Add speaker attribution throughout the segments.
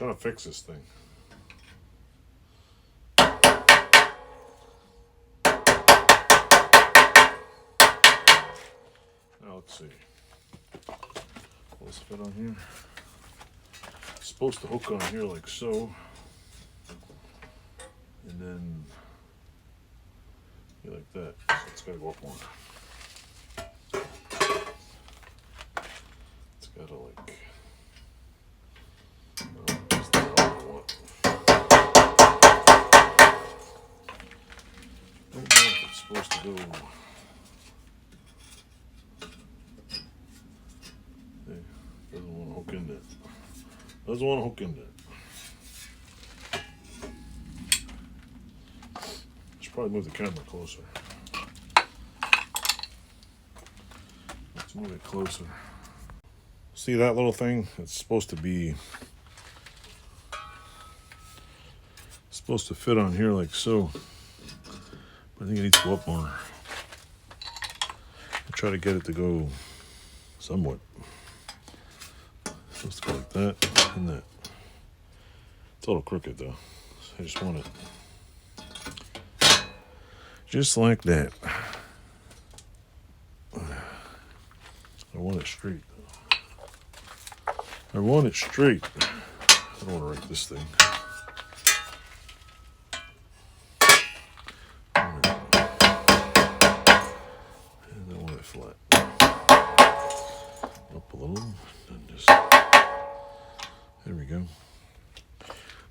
Speaker 1: trying to fix this thing. Now let's see. Will this fit on here? It's supposed to hook on here like so. And then like that. So it's gotta go up more. It's gotta like that's not what I want. Don't know if it's supposed to go. Hey, doesn't want to hook in there. Doesn't want to hook in there. Probably move the camera closer. Let's move it closer. See that little thing? It's supposed to fit on here like so. But I think it needs to go up more. I'll try to get it to go somewhat. It's supposed to go like that and that. It's a little crooked though. I just want it. Just like that. I want it straight. I want it straight. I don't want to wreck this thing. And I want it flat. Up a little. And just. There we go.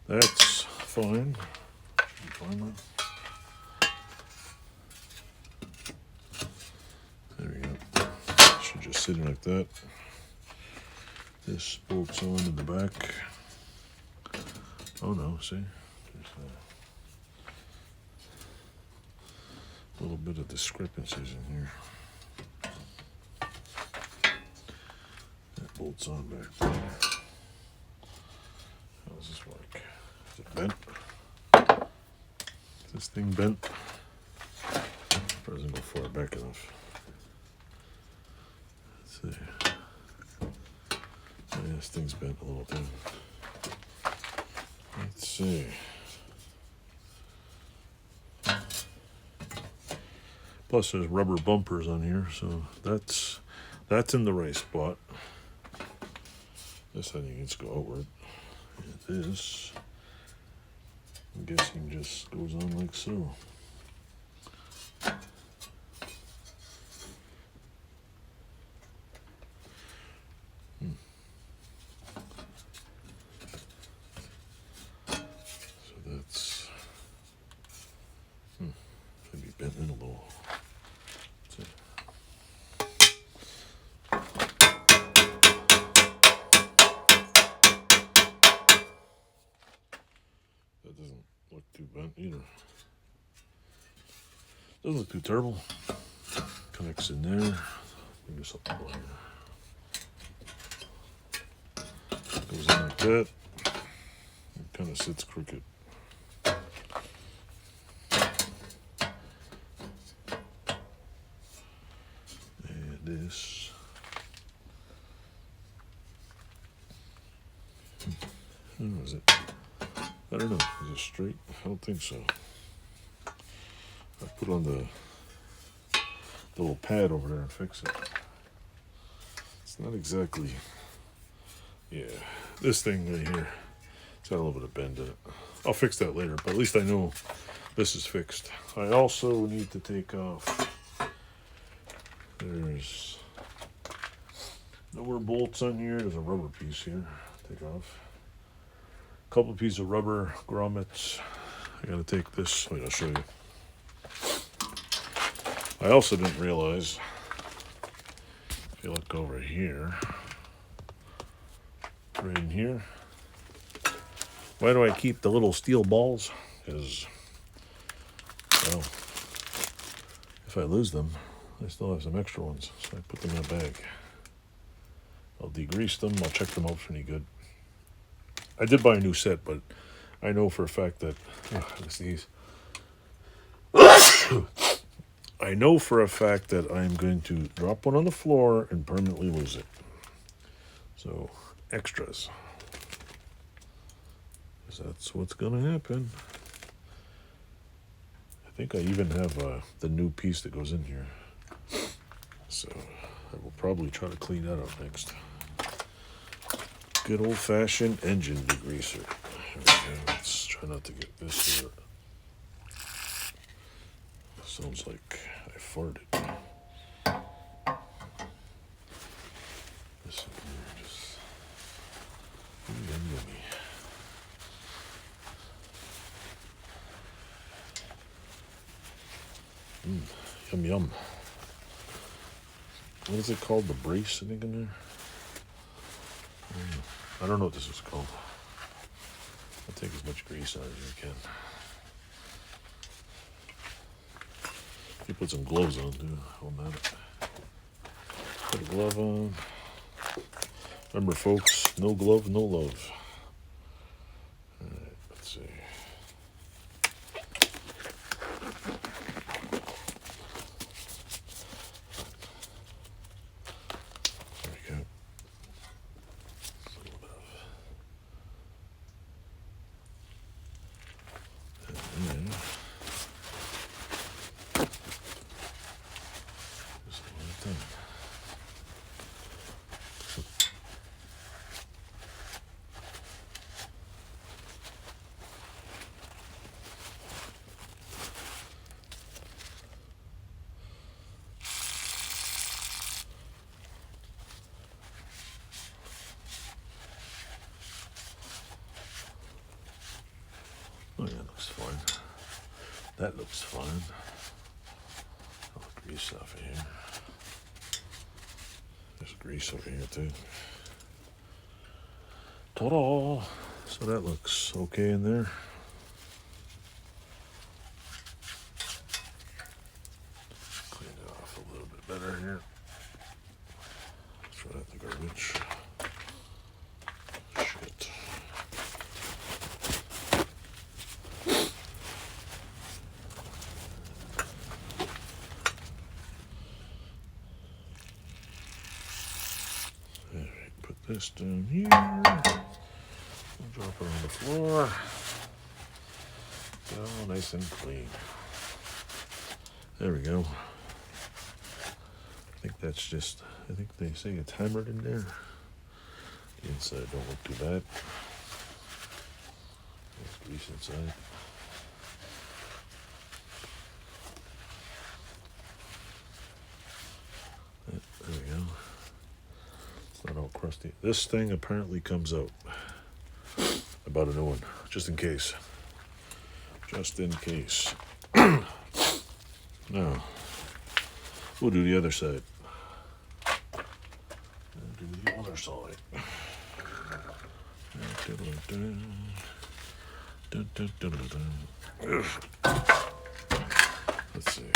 Speaker 1: That's fine. Should be fine now. Just sitting like that. This bolts on in the back. Oh no, see? There's a little bit of discrepancies in here. That bolts on back there. How does this work? Is it bent? Is this thing bent? Doesn't go far back enough. Yeah, this thing's bent a little too. Let's see. Plus there's rubber bumpers on here, so that's in the right spot. This I think needs to go outward. And this, I'm guessing, just goes on like so. Bent in a little. That doesn't look too bent either. Doesn't look too terrible. Connects in there. Bring this up more here. Goes in like that. It kind of sits crooked. This. Oh, is it? I don't know. Is it straight? I don't think so. I put on the little pad over there and fix it. It's not exactly. Yeah, this thing right here. It's got a little bit of bend in it. I'll fix that later, but at least I know this is fixed. I also need to take off. There's no more bolts on here. There's a rubber piece here. Take off. A couple of pieces of rubber grommets. I gotta take this. Wait, I'll show you. I also didn't realize, if you look over here, right in here, why do I keep the little steel balls? Because, well, if I lose them, I still have some extra ones, so I put them in a bag. I'll degrease them. I'll check them out for any good. I did buy a new set, but I know for a fact that these. I know for a fact that I'm going to drop one on the floor and permanently lose it. So extras. because that's what's gonna happen. I think I even have the new piece that goes in here, so I will probably try to clean that up next. Good old-fashioned engine degreaser. There we go. Let's try not to get this here. Sounds like I farted. This in here just yummy. Yum yum. What is it called? The brace, I think, in there? I don't know what this is called. I'll take as much grease out as I can. You put some gloves on, too. Hold on. Put a glove on. Remember, folks, no glove, no love. All right, let's see. There we go. A little bit of. And then, just a little thing. Oh yeah, looks fine. That looks fine. I'll grease off of here. There's grease over here too. Ta-da! So that looks okay in there. Clean it off a little bit better here. Throw that in the garbage. Shit. Alright, put this down here. Drop it on the floor. Oh, nice and clean. There we go. I think that's just, I think they say it's hammered in there. The inside don't look too bad. There's grease inside. There we go. It's not all crusty. This thing apparently comes out. About a new one, just in case. Just in case. Now, we'll do the other side. Do the other side. Let's see.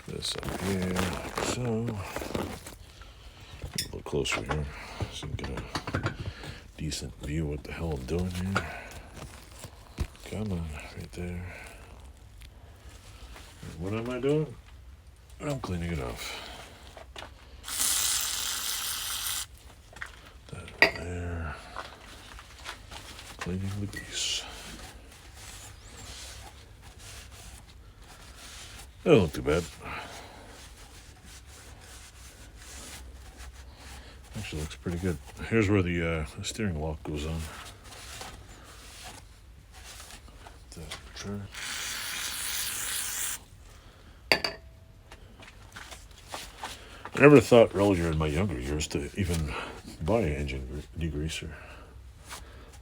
Speaker 1: This up here, like so. A little closer here, so you can get a decent view of what the hell I'm doing here. Come on, right there. And what am I doing? I'm cleaning it off. That there. Cleaning the grease. That don't look too bad. Actually looks pretty good. Here's where the steering lock goes on. I never thought earlier in my younger years to even buy an engine degreaser.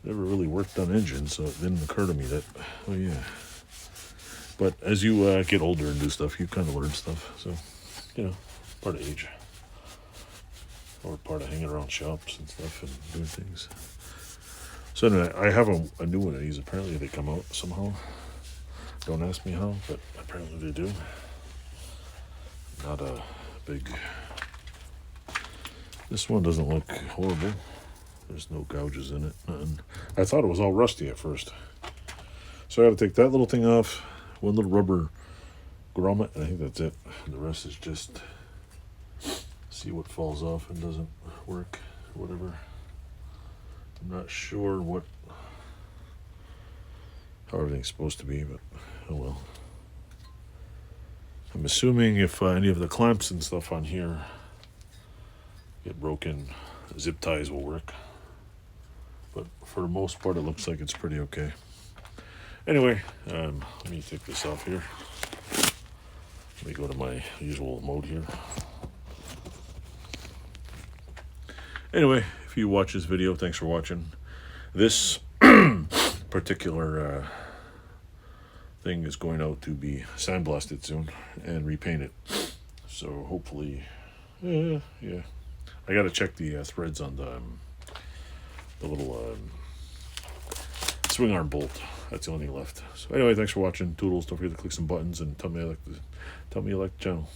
Speaker 1: Never really worked on engines, so it didn't occur to me that, oh yeah. But as you get older and do stuff, you kind of learn stuff. So, you know, part of age. Or part of hanging around shops and stuff and doing things. So anyway, I have a new one of these. Apparently they come out somehow. Don't ask me how, but apparently they do. Not a big... This one doesn't look horrible. There's no gouges in it. Nothing. I thought it was all rusty at first. So I got to take that little thing off. One little rubber grommet, and I think that's it. The rest is just see what falls off and doesn't work or whatever. I'm not sure how everything's supposed to be, but oh well. I'm assuming if any of the clamps and stuff on here get broken, zip ties will work. But for the most part, it looks like it's pretty okay. Anyway, let me take this off here. Let me go to my usual mode here. Anyway, if you watch this video, thanks for watching. This particular thing is going out to be sandblasted soon and repainted. So hopefully, yeah. I gotta check the threads on the little swing arm bolt. That's the only thing left. So anyway, thanks for watching. Toodles. Don't forget to click some buttons and tell me you like the channel.